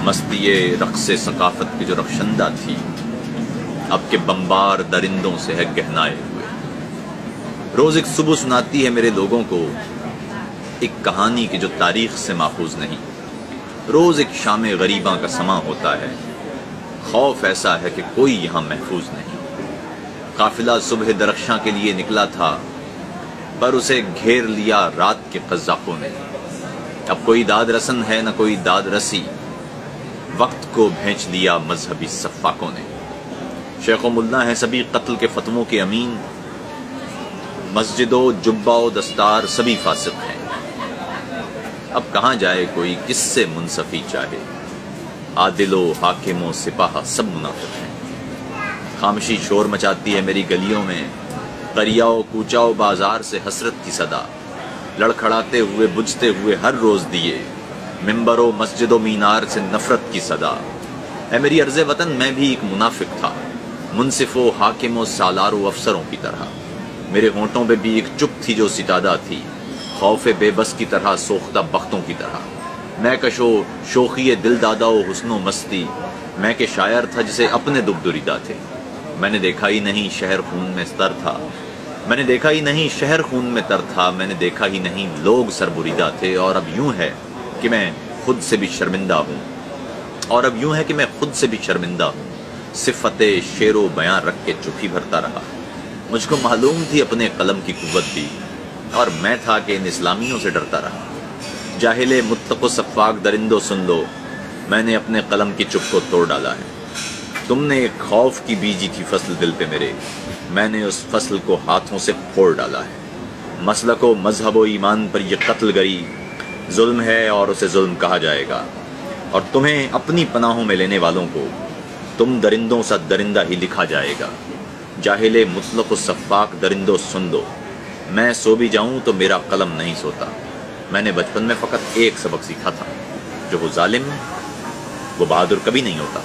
مستی رقص ثقافت کی جو رخشندہ تھی، اب کے بمبار درندوں سے ہے گہنائے ہوئے۔ روز ایک صبح سناتی ہے میرے لوگوں کو ایک کہانی کی جو تاریخ سے ماخوذ نہیں۔ روز ایک شام غریباں کا سماں ہوتا ہے، خوف ایسا ہے کہ کوئی یہاں محفوظ نہیں۔ قافلہ صبح درخشاں کے لیے نکلا تھا، پر اسے گھیر لیا رات کے قذاقوں نے۔ اب کوئی داد رسن ہے نہ کوئی داد رسی، وقت کو بھینچ لیا مذہبی سفاکوں نے۔ شیخ و ملا ہیں سبھی قتل کے فتووں کے امین، مسجد و جبہ و دستار سبھی فاسق ہیں۔ اب کہاں جائے کوئی کس سے منصفی چاہے، عادل و حاکم و سپاہ سب منافق ہیں۔ خاموشی شور مچاتی ہے میری گلیوں میں، قریہ و کوچہ و بازار سے حسرت کی صدا، لڑکھڑاتے ہوئے بجھتے ہوئے ہر روز دیے، ممبر و مسجد و مینار سے نفرت کی صدا۔ اے میری ارض وطن، میں بھی ایک منافق تھا، منصف و حاکم و سالار و افسروں کی طرح۔ میرے ہونٹوں پہ بھی ایک چپ تھی جو ستادہ تھی، خوف بے بس کی طرح سوختہ بختوں کی طرح۔ میں کشو شوخی دل دادا و حسن و مستی، میں کہ شاعر تھا جسے اپنے دکھ دریدہ تھے۔ میں نے دیکھا ہی نہیں شہر خون میں تر تھا، میں نے دیکھا ہی نہیں شہر خون میں تر تھا، میں نے دیکھا ہی نہیں لوگ سربریدہ تھے۔ اور اب یوں ہے کہ میں خود سے بھی شرمندہ ہوں، اور اب یوں ہے کہ میں خود سے بھی شرمندہ ہوں۔ صفت شعر و بیان رکھ کے چپ ہی بھرتا رہا۔ مجھ کو معلوم تھی اپنے قلم کی قوت بھی، اور میں تھا کہ ان اسلامیوں سے ڈرتا رہا۔ جاہل مطلق و صفاق درندو سن لو، میں نے اپنے قلم کی چپ کو توڑ ڈالا ہے۔ تم نے ایک خوف کی بیجی تھی فصل دل پہ میرے، میں نے اس فصل کو ہاتھوں سے پھوڑ ڈالا ہے۔ مسلک و مذہب و ایمان پر یہ قتل گری ظلم ہے، اور اسے ظلم کہا جائے گا۔ اور تمہیں اپنی پناہوں میں لینے والوں کو تم درندوں سا درندہ ہی لکھا جائے گا۔ جاہل مطلق و صفاق درندوں سن لو، میں سو بھی جاؤں تو میرا قلم نہیں سوتا۔ میں نے بچپن میں فقط ایک سبق سیکھا تھا، جو وہ ظالم وہ بہادر کبھی نہیں ہوتا۔